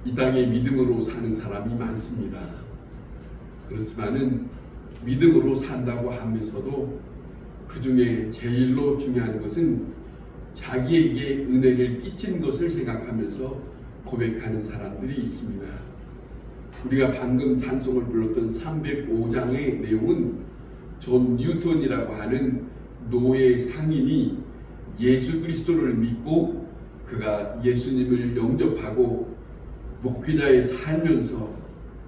이 땅에 믿음으로 사는 사람이 많습니다. 그렇지만은 믿음으로 산다고 하면서도 그 중에 제일로 중요한 것은 자기에게 은혜를 끼친 것을 생각하면서 고백하는 사람들이 있습니다. 우리가 방금 찬송을 불렀던 305장의 내용은 존 뉴턴이라고 하는 노예 상인이 예수 그리스도를 믿고 그가 예수님을 영접하고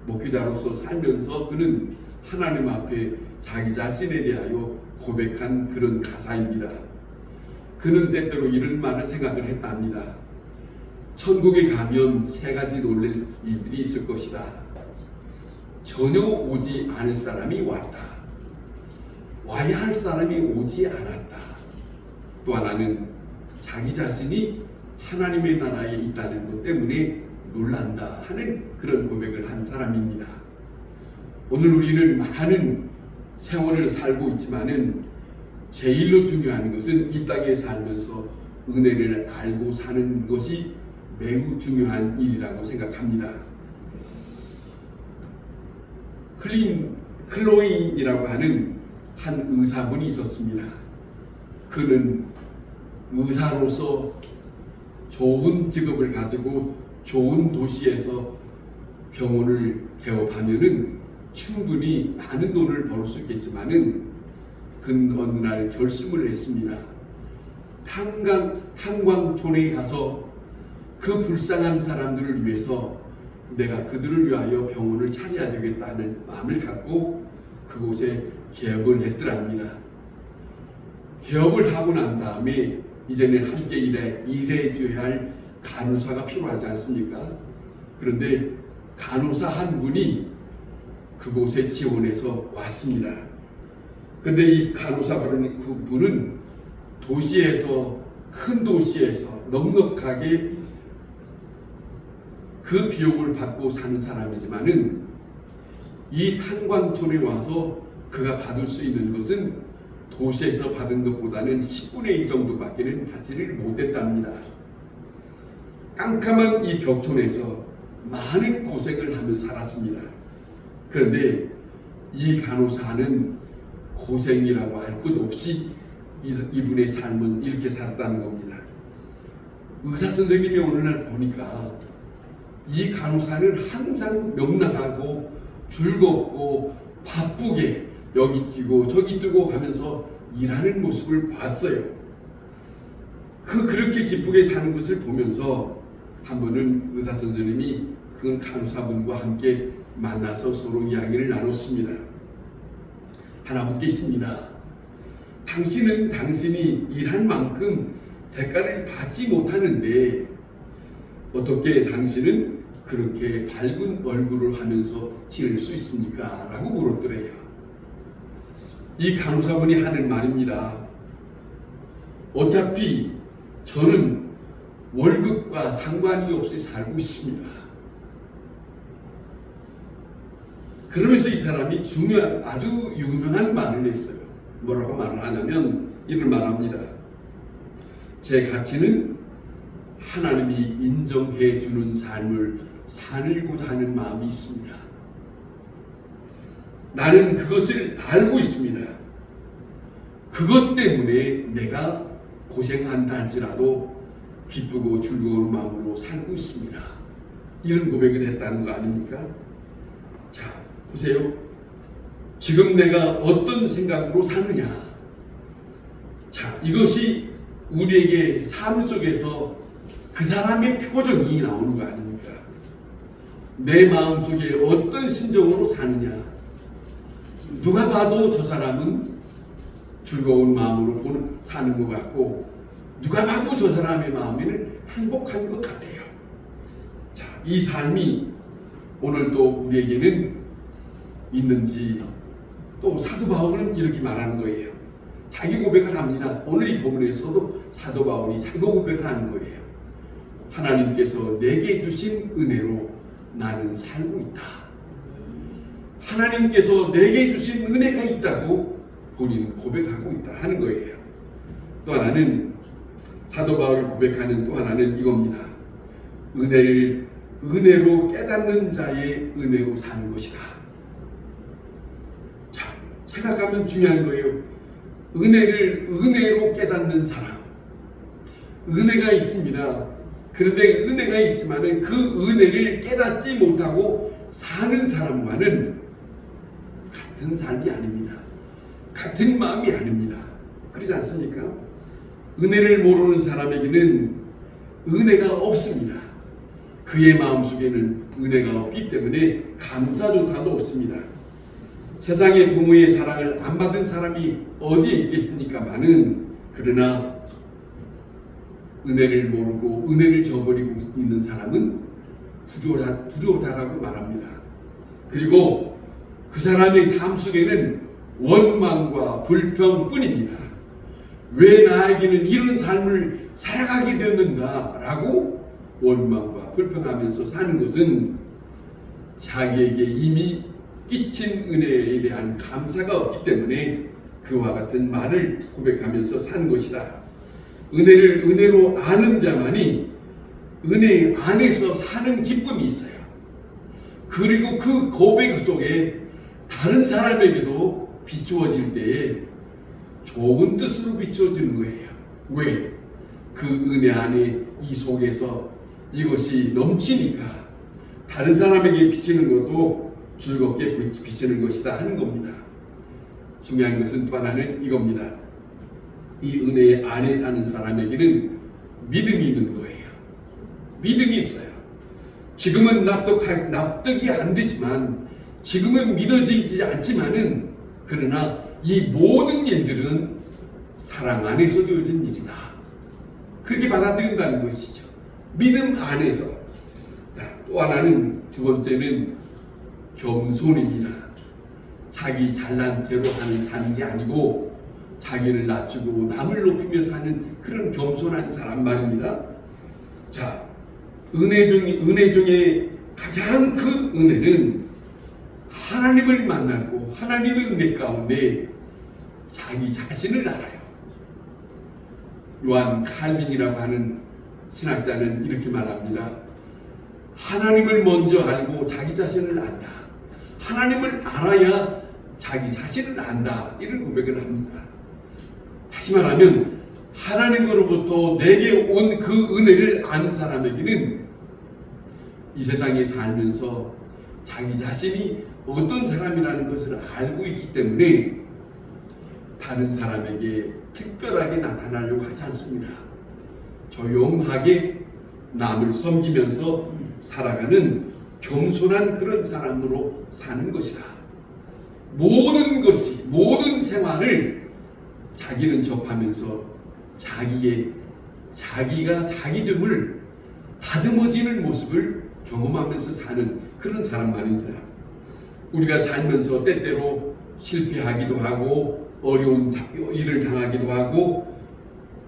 목회자로서 살면서 그는 하나님 앞에 자기 자신에 대하여 고백한 그런 가사입니다. 그는 때때로 이런 말을 생각을 했답니다. 천국에 가면 세 가지 놀랄 일들이 있을 것이다. 전혀 오지 않을 사람이 왔다. 와야 할 사람이 오지 않았다. 또 하나는 자기 자신이 하나님의 나라에 있다는 것 때문에 놀란다 하는 그런 고백을 한 사람입니다. 오늘 우리는 많은 세월을 살고 있지만은 제일로 중요한 것은 이 땅에 살면서 은혜를 알고 사는 것이 매우 중요한 일이라고 생각합니다. 클로인이라고 하는 한 의사분이 있었습니다. 그는 의사로서 좋은 직업을 가지고 좋은 도시에서 병원을 개업하면은 충분히 많은 돈을 벌 수 있겠지만은 그는 어느 날 결심을 했습니다. 탄광촌에 가서 그 불쌍한 사람들을 위해서 내가 그들을 위하여 병원을 차려야 되겠다는 마음을 갖고 그곳에 개업을 했더랍니다. 개업을 하고 난 다음에 이제는 함께 일해줘야 할 간호사가 필요하지 않습니까? 그런데 간호사 한 분이 그곳에 지원해서 왔습니다. 그런데 이 간호사 분은 큰 도시에서 넉넉하게 그 비용을 받고 사는 사람이지만은 이 탄광촌에 와서 그가 받을 수 있는 것은 도시에서 받은 것보다는 10분의 1 정도밖에는 받지를 못했답니다. 깜깜한 이 벽촌에서 많은 고생을 하며 살았습니다. 그런데 이 간호사는 고생이라고 할 것 없이 이분의 삶은 이렇게 살았다는 겁니다. 의사 선생님이 어느 날 보니까 이 간호사는 항상 명랑하고 즐겁고 바쁘게 여기 뛰고 저기 뛰고 하면서 일하는 모습을 봤어요. 그렇게 기쁘게 사는 것을 보면서 한 번은 의사 선생님이 그 간호사분과 함께 만나서 서로 이야기를 나눴습니다. 하나 묻겠습니다. 당신은 당신이 일한 만큼 대가를 받지 못하는데 어떻게 당신은 그렇게 밝은 얼굴을 하면서 지낼 수 있습니까? 라고 물었더래요. 이 간호사분이 하는 말입니다. 어차피 저는 월급과 상관이 없이 살고 있습니다. 그러면서 이 사람이 아주 유명한 말을 했어요. 뭐라고 말을 하냐면 이런 말합니다. 제 가치는 하나님이 인정해 주는 삶을 살고자 하는 마음이 있습니다. 나는 그것을 알고 있습니다. 그것 때문에 내가 고생한다 할지라도 기쁘고 즐거운 마음으로 살고 있습니다. 이런 고백을 했다는 거 아닙니까? 자, 보세요. 지금 내가 어떤 생각으로 사느냐. 자, 이것이 우리에게 삶 속에서 그 사람의 표정이 나오는 거 아닙니까? 내 마음속에 어떤 심정으로 사느냐. 누가 봐도 저 사람은 즐거운 마음으로 사는 것 같고 누가 봐도 저 사람의 마음에는 행복한 것 같아요. 자, 이 삶이 오늘도 우리에게는 있는지 또 사도 바울은 이렇게 말하는 거예요. 자기 고백을 합니다. 오늘 이 본문에서도 사도 바울이 자기 고백을 하는 거예요. 하나님께서 내게 주신 은혜로 나는 살고 있다. 하나님께서 내게 주신 은혜가 있다고 본인은 고백하고 있다 하는 거예요. 또 하나는 사도 바울이 고백하는 또 하나는 이겁니다. 은혜를 은혜로 깨닫는 자의 은혜로 사는 것이다. 자, 생각하면 중요한 거예요. 은혜를 은혜로 깨닫는 사람. 은혜가 있습니다. 그런데 은혜가 있지만은 그 은혜를 깨닫지 못하고 사는 사람과는 같은 삶이 아닙니다. 같은 마음이 아닙니다. 그렇지 않습니까? 은혜를 모르는 사람에게는 은혜가 없습니다. 그의 마음속에는 은혜가 없기 때문에 감사조차도 없습니다. 세상의 부모의 사랑을 안 받은 사람이 어디에 있겠습니까마는, 그러나 은혜를 모르고 은혜를 저버리고 있는 사람은 부조하다라고 말합니다. 그리고 그 사람의 삶 속에는 원망과 불평뿐입니다. 왜 나에게는 이런 삶을 살아가게 되었는가라고 원망과 불평하면서 사는 것은 자기에게 이미 끼친 은혜에 대한 감사가 없기 때문에 그와 같은 말을 고백하면서 사는 것이다. 은혜를 은혜로 아는 자만이 은혜 안에서 사는 기쁨이 있어요. 그리고 그 고백 속에 다른 사람에게도 비추어질 때에 좋은 뜻으로 비추어지는 거예요. 왜? 그 은혜 안에 이 속에서 이것이 넘치니까 다른 사람에게 비치는 것도 즐겁게 비치는 것이다 하는 겁니다. 중요한 것은 또 하나는 이겁니다. 이 은혜 안에 사는 사람에게는 믿음이 있는 거예요. 믿음이 있어요. 지금은 납득이 안 되지만, 지금은 믿어지지 않지만은, 그러나 이 모든 일들은 사랑 안에서 되어진 일이다. 그렇게 받아들인다는 것이죠. 믿음 안에서. 자, 또 하나는, 두 번째는 겸손입니다. 자기 잘난 체로 하는 사는 게 아니고 자기를 낮추고 남을 높이며 사는 그런 겸손한 사람 말입니다. 자, 은혜 중에 가장 큰 은혜는 하나님을 만나고 하나님의 은혜 가운데 자기 자신을 알아요. 요한 칼빈이라고 하는 신학자는 이렇게 말합니다. 하나님을 먼저 알고 자기 자신을 안다. 하나님을 알아야 자기 자신을 안다. 이런 고백을 합니다. 다시 말하면 하나님으로부터 내게 온 그 은혜를 아는 사람에게는 이 세상에 살면서 자기 자신이 어떤 사람이라는 것을 알고 있기 때문에 다른 사람에게 특별하게 나타나려고 하지 않습니다. 조용하게 남을 섬기면서 살아가는 겸손한 그런 사람으로 사는 것이다. 모든 생활을 자기는 접하면서 자기가 자기됨을 다듬어지는 모습을 경험하면서 사는 그런 사람 말입니다. 우리가 살면서 때때로 실패하기도 하고 어려운 일을 당하기도 하고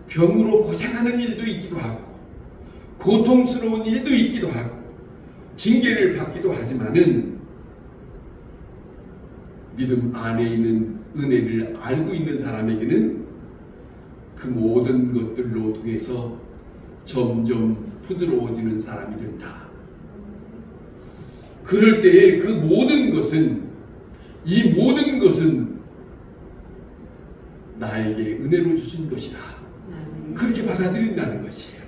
병으로 고생하는 일도 있기도 하고 고통스러운 일도 있기도 하고 징계를 받기도 하지만은 믿음 안에 있는 은혜를 알고 있는 사람에게는 그 모든 것들로 통해서 점점 부드러워지는 사람이 된다. 그럴 때에 그 모든 것은 나에게 은혜로 주신 것이다. 그렇게 받아들인다는 것이에요.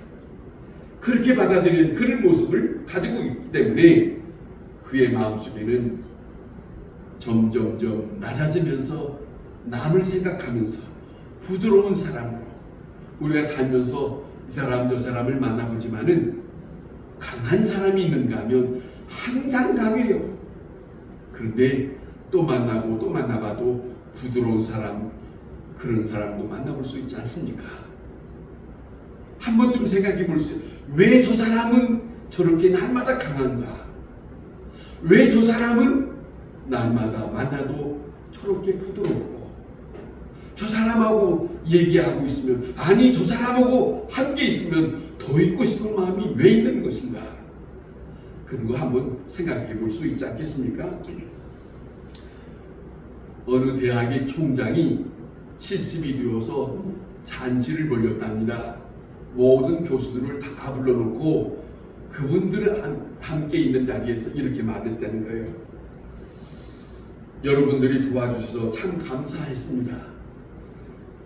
그렇게 받아들이는 그런 모습을 가지고 있기 때문에 그의 마음속에는 점점점 낮아지면서 남을 생각하면서 부드러운 사람으로 우리가 살면서 이 사람 저 사람을 만나보지만은 강한 사람이 있는가 하면 항상 강해요. 그런데 또 만나고 또 만나봐도 부드러운 사람, 그런 사람도 만나볼 수 있지 않습니까? 한 번쯤 생각해 볼 수, 왜 저 사람은 저렇게 날마다 강한가? 왜 저 사람은 날마다 만나도 저렇게 부드럽고, 저 사람하고 얘기하고 있으면, 아니 저 사람하고 함께 있으면 더 있고 싶은 마음이 왜 있는 것인가? 그런 거 한번 생각해 볼 수 있지 않겠습니까? 어느 대학의 총장이 70이 되어서 잔치를 벌였답니다. 모든 교수들을 다 불러놓고 그분들은 함께 있는 자리에서 이렇게 말했다는 거예요. 여러분들이 도와주셔서 참 감사했습니다.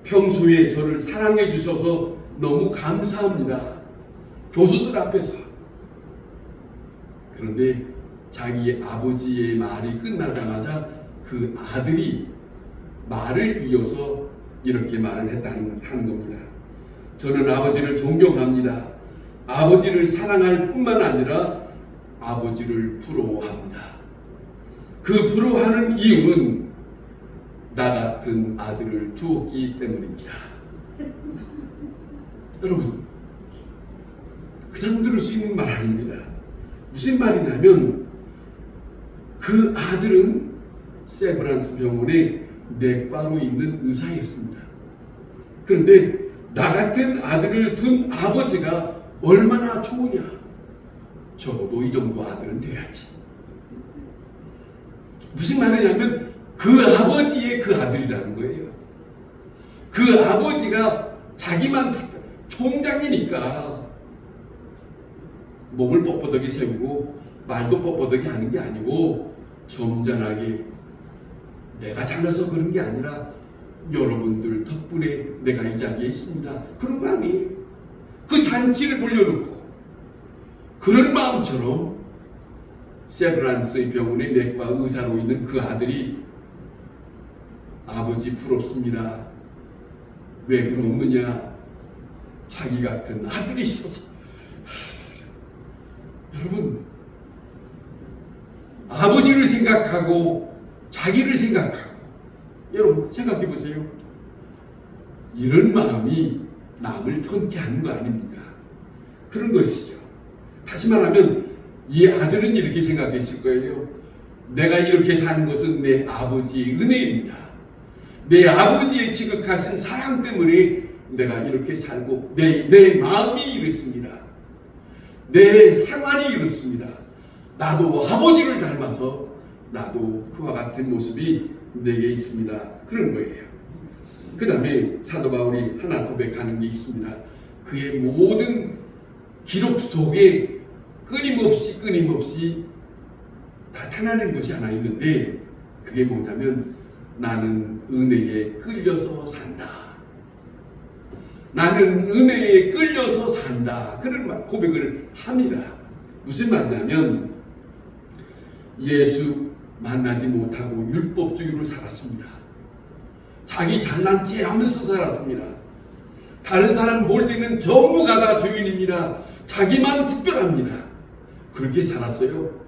평소에 저를 사랑해 주셔서 너무 감사합니다. 교수들 앞에서. 그런데 자기 아버지의 말이 끝나자마자 그 아들이 말을 이어서 이렇게 말을 하는 겁니다. 저는 아버지를 존경합니다. 아버지를 사랑할 뿐만 아니라 아버지를 부러워합니다. 그 부러워하는 이유는 나 같은 아들을 두었기 때문입니다. 여러분, 그냥 들을 수 있는 말 아닙니다. 무슨 말이냐면 그 아들은 세브란스 병원에 내과로 있는 의사였습니다. 그런데 나 같은 아들을 둔 아버지가 얼마나 좋으냐. 적어도 이 정도 아들은 돼야지. 무슨 말이냐면 그 아버지의 그 아들이라는 거예요. 그 아버지가 자기만 총장이니까 몸을 뻣뻣하게 세우고 말도 뻣뻣하게 하는 게 아니고 점잖하게 내가 잘나서 그런 게 아니라 여러분들 덕분에 내가 이 자리에 있습니다. 그런 거 아니에요. 그 잔치를 불려놓고 그런 마음처럼 세브란스의 병원에 내과 의사로 있는 그 아들이 아버지 부럽습니다. 왜 부럽느냐? 자기 같은 아들이 있어서. 여러분, 아버지를 생각하고 자기를 생각하고 여러분 생각해 보세요. 이런 마음이 남을 편케하는 거 아닙니까? 그런 것이죠. 다시 말하면 이 아들은 이렇게 생각했을 거예요. 내가 이렇게 사는 것은 내 아버지의 은혜입니다. 내 아버지의 지극하신 사랑 때문에 내가 이렇게 살고 내 마음이 이렇습니다. 내 생활이 이렇습니다. 나도 아버지를 닮아서 나도 그와 같은 모습이 내게 있습니다. 그런 거예요. 그 다음에 사도 바울이 하나 고백하는 게 있습니다. 그의 모든 기록 속에 끊임없이 나타나는 것이 하나 있는데 그게 뭐냐면 나는 은혜에 끌려서 산다. 나는 은혜에 끌려서 산다. 그런 고백을 합니다. 무슨 말이냐면 예수 만나지 못하고 율법주의로 살았습니다. 자기 잘난 체 하면서 살았습니다. 다른 사람 볼 때는 전부가 다 죄인입니다. 자기만 특별합니다. 그렇게 살았어요.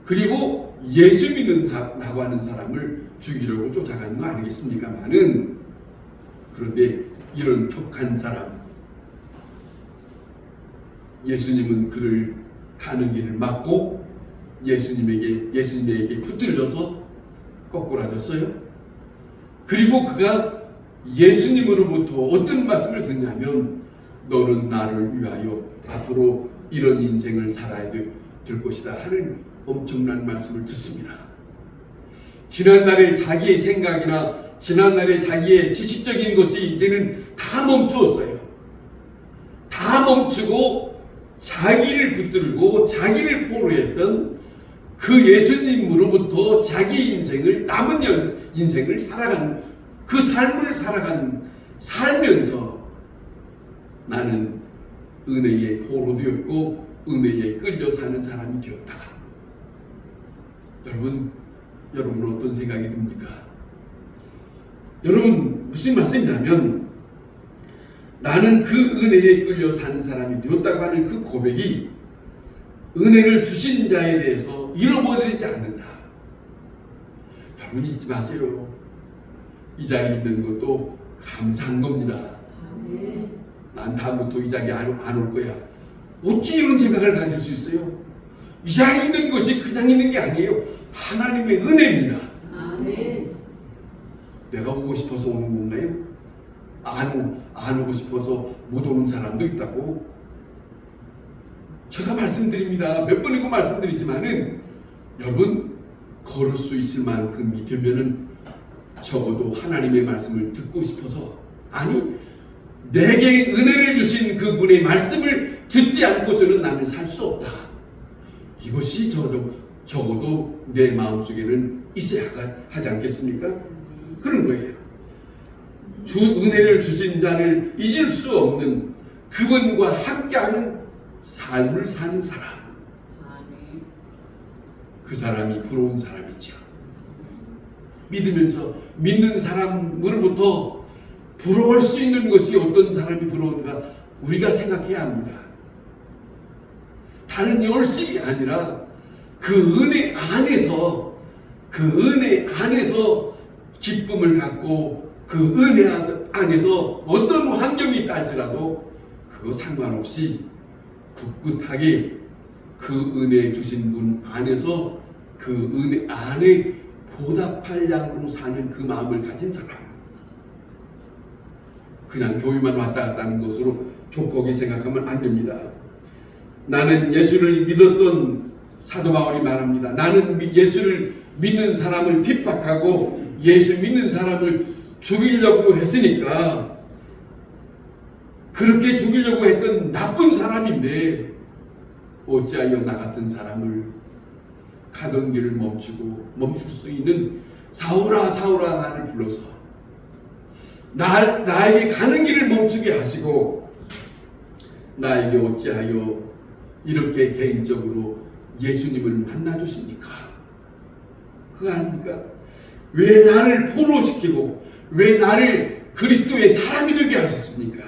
그리고 예수 믿는다고 하는 사람을 죽이려고 쫓아가는 거 아니겠습니까만은 그런데 이런 격한 사람 예수님은 그를 가는 길을 막고 예수님에게 붙들려서 거꾸라졌어요. 그리고 그가 예수님으로부터 어떤 말씀을 듣냐면 너는 나를 위하여 앞으로 이런 인생을 살아야 될 것이다 하는 엄청난 말씀을 듣습니다. 지난날의 자기의 생각이나 지난날의 자기의 지식적인 것이 이제는 다 멈추었어요. 다 멈추고 자기를 붙들고 자기를 포로했던 그 예수님으로부터 자기 인생을 남은 인생을 살아가는 그 삶을 살면서 나는 은혜의 포로 되었고 은혜에 끌려 사는 사람이 되었다. 여러분 어떤 생각이 듭니까? 여러분 무슨 말씀이냐면 나는 그 은혜에 끌려 사는 사람이 되었다고 하는 그 고백이 은혜를 주신 자에 대해서 잃어버리지 않는다. 여러분 잊지 마세요. 이 자리에 있는 것도 감사한 겁니다. 난 다음부터 이 자리에 안 올 거야. 어찌 이런 생각을 가질 수 있어요? 이 자리에 있는 것이 그냥 있는 게 아니에요. 하나님의 은혜입니다. 아멘. 내가 오고 싶어서 오는 건가요? 안 오고 싶어서 못 오는 사람도 있다고. 제가 말씀드립니다. 몇 번이고 말씀드리지만은 여러분 걸을 수 있을 만큼이 되면은 적어도 하나님의 말씀을 듣고 싶어서 아니 내게 은혜를 주신 그분의 말씀을 듣지 않고서는 나는 살 수 없다. 이것이 적어도 내 마음속에는 있어야 하지 않겠습니까? 그런 거예요. 주 은혜를 주신 자를 잊을 수 없는 그분과 함께하는 삶을 사는 사람. 그 사람이 부러운 사람이죠. 믿으면서 믿는 사람으로부터 부러울 수 있는 것이 어떤 사람이 부러운가 우리가 생각해야 합니다. 다른 열심이 아니라 그 은혜 안에서 기쁨을 갖고 그 은혜 안에서 어떤 환경이 있다 할지라도 그거 상관없이 굳굳하게 그 은혜 주신 분 안에서 그 은혜 안에 보답할 양으로 사는 그 마음을 가진 사람. 그냥 교회만 왔다 갔다 하는 것으로 족하게 생각하면 안 됩니다. 나는 예수를 믿었던 사도 바울이 말합니다. 나는 예수를 믿는 사람을 핍박하고 예수 믿는 사람을 죽이려고 했으니까 그렇게 죽이려고 했던 나쁜 사람인데 어찌하여 나 같은 사람을 가던 길을 멈출 수 있는 사울아 사울아 나를 불러서 나에게 가는 길을 멈추게 하시고 나에게 어찌하여 이렇게 개인적으로 예수님을 만나주십니까? 그거 아닙니까? 왜 나를 포로시키고 왜 나를 그리스도의 사람이 되게 하셨습니까?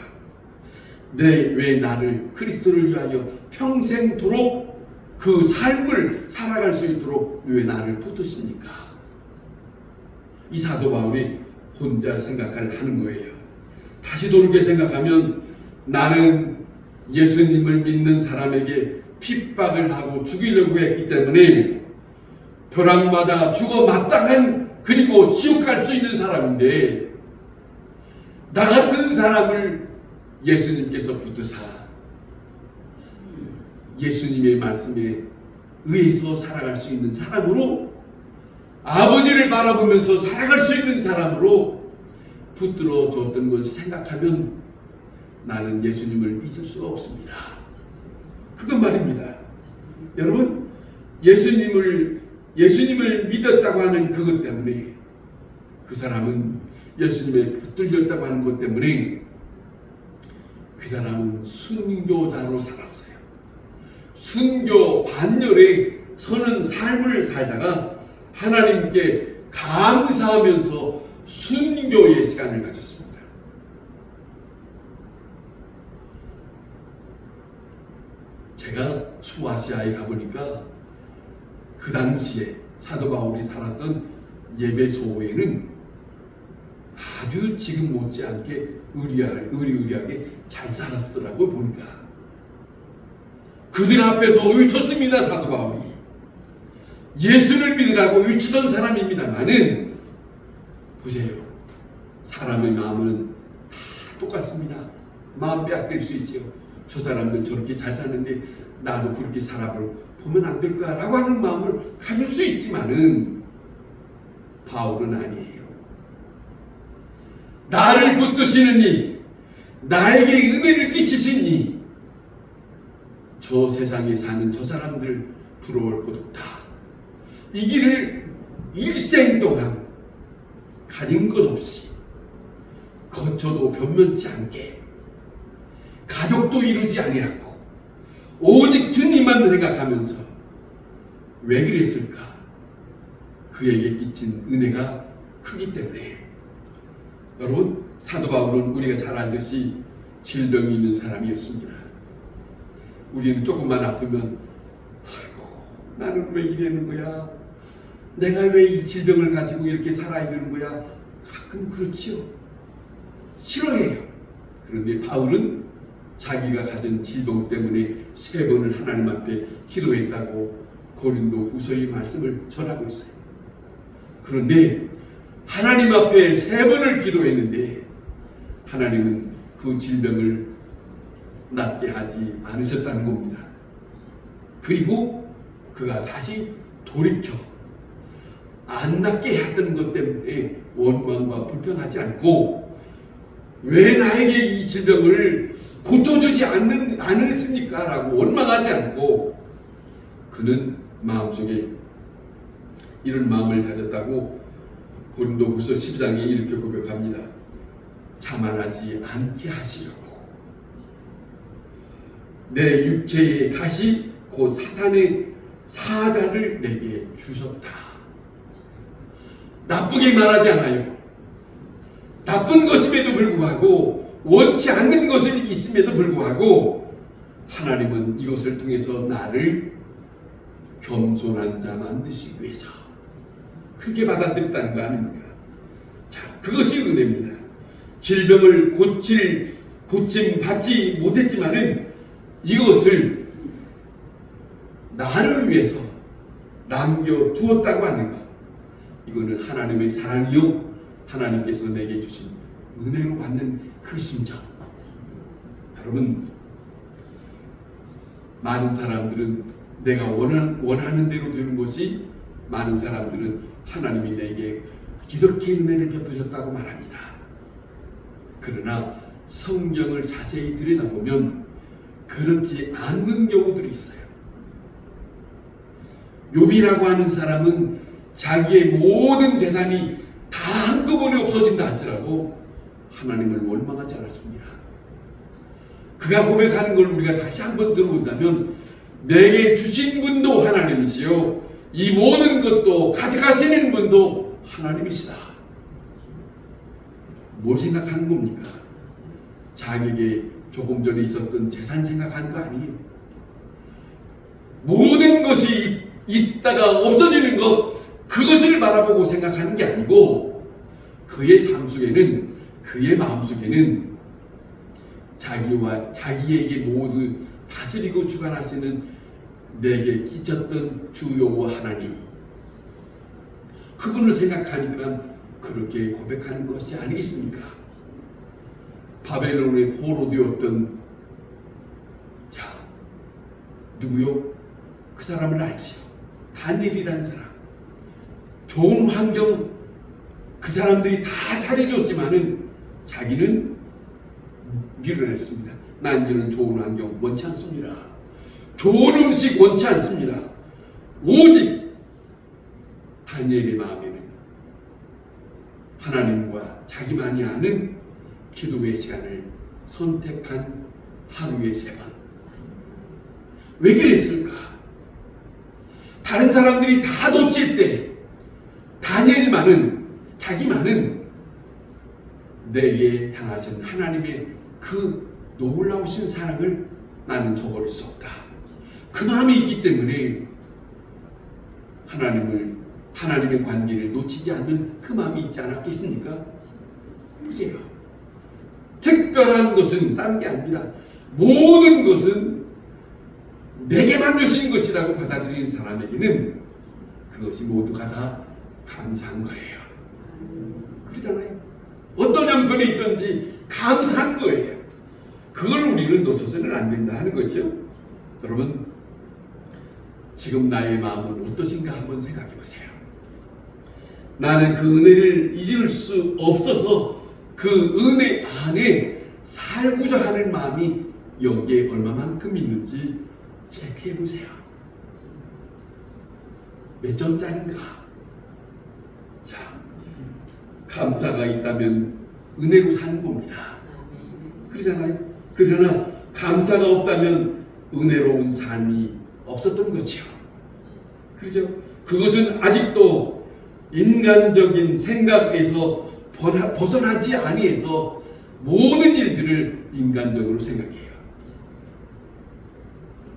왜 나를 그리스도를 위하여 평생도록 그 삶을 살아갈 수 있도록 왜 나를 붙드십니까? 이 사도 바울이 혼자 생각을 하는 거예요. 다시 돌이켜 생각하면 나는 예수님을 믿는 사람에게 핍박을 하고 죽이려고 했기 때문에 벼락마다 죽어 마땅한 그리고 지옥 갈 수 있는 사람인데 나 같은 사람을 예수님께서 붙드사 예수님의 말씀에 의해서 살아갈 수 있는 사람으로 아버지를 바라보면서 살아갈 수 있는 사람으로 붙들어 줬던 것을 생각하면 나는 예수님을 잊을 수가 없습니다. 그건 말입니다. 여러분 예수님을 믿었다고 하는 그것 때문에 그 사람은 예수님에 붙들렸다고 하는 것 때문에 그 사람은 순교자로 살았어요. 순교 반열에 서는 삶을 살다가 하나님께 감사하면서 순교의 시간을 가졌습니다. 제가 소아시아에 가보니까 그 당시에 사도 바울이 살았던 예배소에는 아주 지금 못지않게 의리의리하게 잘 살았더라고 보니까 그들 앞에서 외쳤습니다. 사도 바울이 예수를 믿으라고 외치던 사람입니다만은 보세요. 사람의 마음은 다 똑같습니다. 마음 빼앗길 수 있죠. 저 사람들 저렇게 잘 사는데 나도 그렇게 살아보면 안 될까라고 하는 마음을 가질 수 있지만은 바울은 아니에요. 나를 붙드시는 이 나에게 은혜를 끼치신 이 저 세상에 사는 저 사람들 부러울 것 없다. 이 길을 일생 동안 가진 것 없이 거쳐도 변변치 않게 가족도 이루지 아니하고 오직 주님만 생각하면서 왜 그랬을까? 그에게 끼친 은혜가 크기 때문에. 여러분 사도 바울은 우리가 잘 알듯이 질병이 있는 사람이었습니다. 우리는 조금만 아프면 아이고 나는 왜 이러는 거야? 내가 왜 이 질병을 가지고 이렇게 살아야 되는 거야? 가끔 그렇지요. 싫어해요. 그런데 바울은 자기가 가진 질병 때문에 3번을 하나님 앞에 기도했다고 고린도 후서의 말씀을 전하고 있어요. 그런데 하나님 앞에 3번을 기도했는데 하나님은 그 질병을 낫게 하지 않으셨다는 겁니다. 그리고 그가 다시 돌이켜 안 낫게 했던 것 때문에 원망과 불평하지 않고 왜 나에게 이 질병을 고쳐주지 않으십니까? 라고 원망하지 않고 그는 마음속에 이런 마음을 가졌다고 고린도후서 10장에 이렇게 고백합니다. 자만하지 않게 하시려고 내 육체의 가시 곧 사탄의 사자를 내게 주셨다. 나쁘게 말하지 않아요. 나쁜 것임에도 불구하고 원치 않는 것이 있음에도 불구하고 하나님은 이것을 통해서 나를 겸손한 자 만드시기 위해서 그렇게 받아들였다는 거 아닙니까? 자, 그것이 은혜입니다. 질병을 고침 받지 못했지만은 이것을 나를 위해서 남겨두었다고 하는 것, 이거는 하나님의 사랑이요 하나님께서 내게 주신 은혜로 받는 그 심정. 여러분, 많은 사람들은 내가 원하는 대로 되는 것이, 많은 사람들은 하나님이 내게 이렇게 은혜를 베푸셨다고 말합니다. 그러나 성경을 자세히 들여다보면 그렇지 않은 경우들이 있어요. 욥이라고 하는 사람은 자기의 모든 재산이 다 한꺼번에 없어진다 할지라도 하나님을 원망하지 않았습니다. 그가 고백하는 걸 우리가 다시 한번 들어본다면 내게 주신 분도 하나님이시요 이 모든 것도 가져가시는 분도 하나님이시다. 뭘 생각하는 겁니까? 자기에게 조금 전에 있었던 재산 생각하는 거 아니에요. 모든 것이 있다가 없어지는 것, 그것을 바라보고 생각하는 게 아니고 그의 삶 속에는, 그의 마음 속에는 자기에게 모두 다스리고 주관하시는 내게 끼쳤던 주 여호와 하나님, 그분을 생각하니까 그렇게 고백하는 것이 아니겠습니까? 바벨론의 포로되었던 자 누구요? 그 사람을 알지요. 다니엘이라는 사람. 좋은 환경 그 사람들이 다 잘해줬지만은 자기는 밀어냈습니다. 난 이런 좋은 환경 원치 않습니다. 좋은 음식 원치 않습니다. 오직 다니엘의 마음에는 하나님과 자기만이 아는 기도의 시간을 선택한 하루에 3번. 왜 그랬을까? 다른 사람들이 다 놓칠 때 다니엘만은, 자기만은 내게 향하신 하나님의 그 놀라우신 사랑을 나는 저버릴 수 없다. 그 마음이 있기 때문에 하나님의 관계를 놓치지 않는 그 마음이 있지 않았겠습니까? 보세요. 특별한 것은 다른 게 아닙니다. 모든 것은 내게만 주신 것이라고 받아들이는 사람에게는 그것이 모두가 다 감사한 거예요. 그러잖아요. 어떤 형편에 있든지 감사한 거예요. 그걸 우리는 놓쳐서는 안 된다 하는 거죠. 여러분, 지금 나의 마음은 어떠신가 한번 생각해 보세요. 나는 그 은혜를 잊을 수 없어서 그 은혜 안에 살고자 하는 마음이 여기에 얼마만큼 있는지 체크해 보세요. 몇 점짜리인가? 자, 감사가 있다면 은혜로 사는 겁니다. 그러잖아요. 그러나 감사가 없다면 은혜로운 삶이 없었던 거죠. 그렇죠? 그것은 아직도 인간적인 생각에서 벗어나지 아니해서 모든 일들을 인간적으로 생각해요.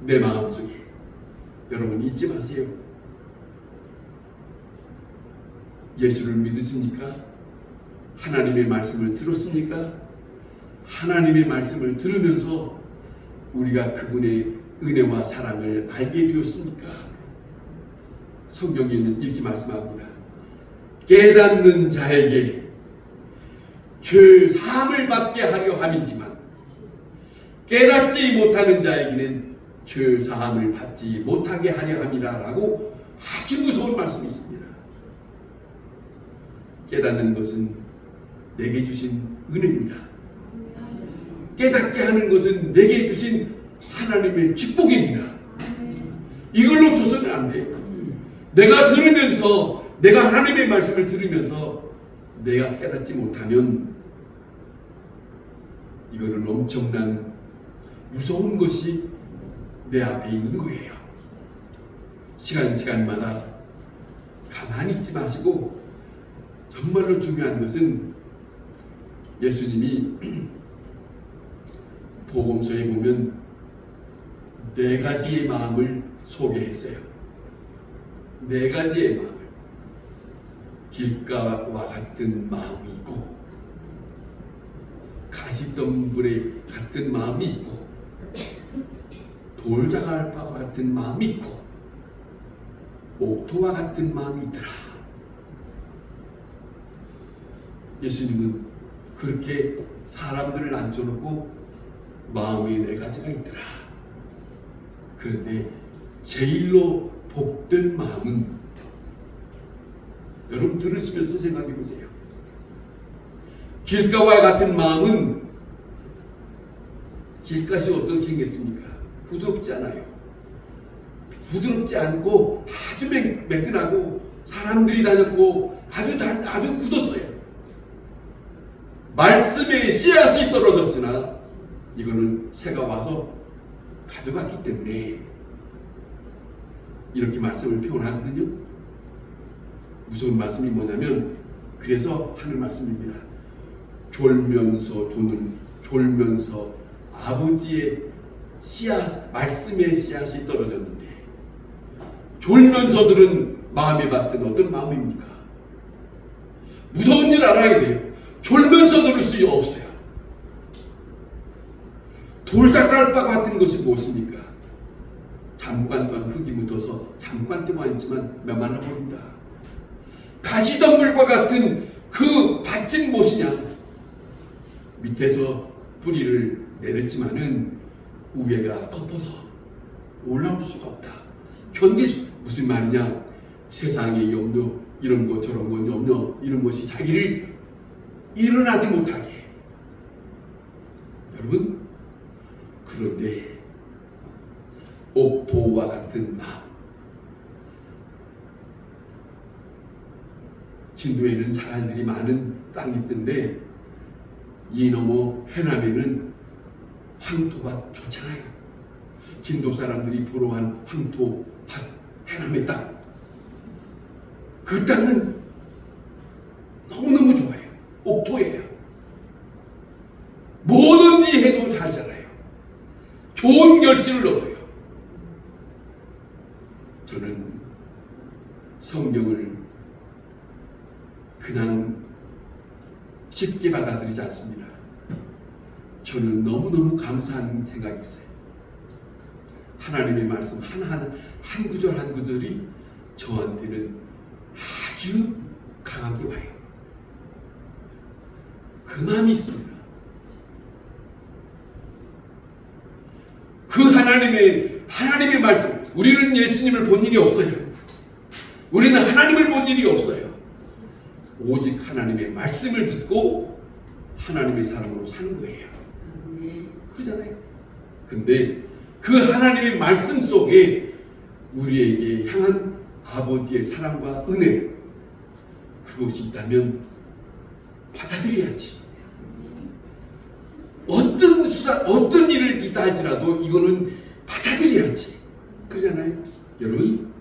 내 마음속에. 여러분 잊지 마세요. 예수를 믿으십니까? 하나님의 말씀을 들었습니까? 하나님의 말씀을 들으면서 우리가 그분의 은혜와 사랑을 알게 되었습니까? 성경에는 이렇게 말씀합니다. 깨닫는 자에게 죄 사함을 받게 하려 함이지만 깨닫지 못하는 자에게는 죄 사함을 받지 못하게 하려 함이라 라고 아주 무서운 말씀이 있습니다. 깨닫는 것은 내게 주신 은혜입니다. 깨닫게 하는 것은 내게 주신 하나님의 축복입니다. 이걸로 줘서는 안 돼요. 내가 들으면서, 내가 하나님의 말씀을 들으면서 내가 깨닫지 못하면 이거는 엄청난 무서운 것이 내 앞에 있는 거예요. 시간마다 가만히 있지 마시고, 정말로 중요한 것은 예수님이 복음서에 보면 4가지의 마음을 소개했어요. 4가지의 마음을. 길가와 같은 마음이 있고, 가시덤불에 같은 마음이 있고, 돌자갈바와 같은 마음이 있고, 옥토와 같은 마음이 있더라. 예수님은 그렇게 사람들을 앉혀놓고 마음이 4가지가 있더라. 그런데 제일로 복된 마음은, 여러분 들으시면서 생각해 보세요. 길가와 같은 마음은, 길가시 어떻게 생겼습니까? 부드럽지 않아요. 부드럽지 않고 아주 매끈하고 사람들이 다녔고 아주 굳었어요. 말씀에 씨앗이 떨어졌으나 이거는 새가 와서 가져갔기 때문에 이렇게 말씀을 표현하거든요. 무슨 말씀이 뭐냐면, 그래서 하는 말씀입니다. 졸면서 아버지의 씨앗, 말씀의 씨앗이 떨어졌는데, 졸면서 들은 마음의 밭은 어떤 마음입니까? 무서운 일 알아야 돼요. 졸면서 들을 수 없어요. 돌짝갈바 같은 것이 무엇입니까? 잠깐 동안 흙이 묻어서 잠깐 동안 있지만 메말라 버린다. 가시덤불과 같은 그 밭은 무엇이냐? 밑에서 뿌리를 내렸지만은 위에가 덮어서 올라올 수가 없다. 무슨 말이냐? 세상의 염려, 이런 것 저런 것 염려, 이런 것이 자기를 일어나지 못하게. 여러분, 그런데 옥토와 같은 마음, 진도에는 자갈들이 많은 땅이 있던데 이 너머 해남에는 황토밭 좋잖아요. 진도 사람들이 부러워한 황토밭, 해남의 땅. 그 땅은 너무너무 좋아요. 옥토예요. 뭐든지 해도 잘 자라요. 좋은 결실을 얻어요. 저는 성경을 그냥 쉽게 받아들이지 않습니다. 저는 너무너무 감사한 생각이 있어요. 하나님의 말씀 한 구절 한 구절이 저한테는 아주 강하게 와요. 그 마음이 있습니다. 그 하나님의 말씀, 우리는 예수님을 본 일이 없어요. 우리는 하나님을 본 일이 없어요. 오직 하나님의 말씀을 듣고 하나님의 사람으로 사는 거예요. 그러잖아요. 근데 그 하나님의 말씀 속에 우리에게 향한 아버지의 사랑과 은혜, 그것이 있다면 받아들여야지. 어떤 일을 있다 할지라도 이거는 받아들여야지. 그러잖아요. 여러분,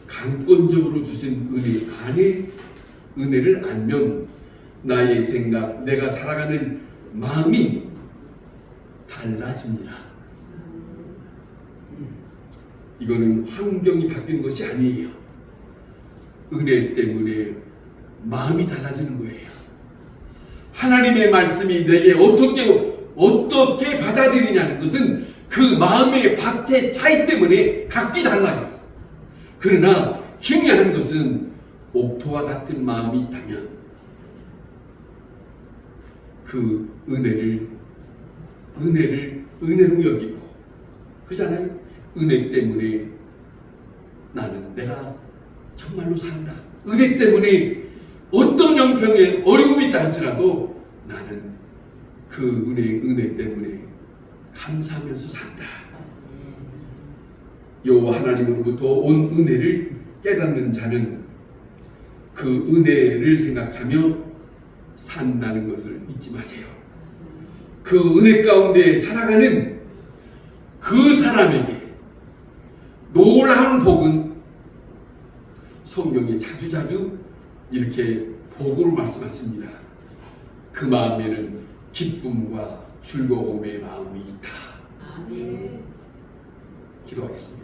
강권적으로 주신 은혜 안에 은혜를 알면 나의 생각, 내가 살아가는 마음이 달라집니다. 이거는 환경이 바뀌는 것이 아니에요. 은혜 때문에 마음이 달라지는 거예요. 하나님의 말씀이 내게 어떻게 받아들이냐는 것은 그 마음의 박태 차이 때문에 각기 달라요. 그러나 중요한 것은 옥토와 같은 마음이 있다면 그 은혜로 여기고, 그잖아요. 은혜 때문에 나는 내가 정말로 산다. 은혜 때문에 어떤 형편에 어려움이 있다 할지라도 나는 그 은혜 때문에 감사하면서 산다. 여호와 하나님으로부터 온 은혜를 깨닫는 자는 그 은혜를 생각하며 산다는 것을 잊지 마세요. 그 은혜 가운데 살아가는 그 사람에게 놀라운 복은 성경에 자주자주 이렇게 복으로 말씀하십니다. 그 마음에는 기쁨과 즐거움의 마음이 있다. 아멘. 기도하겠습니다.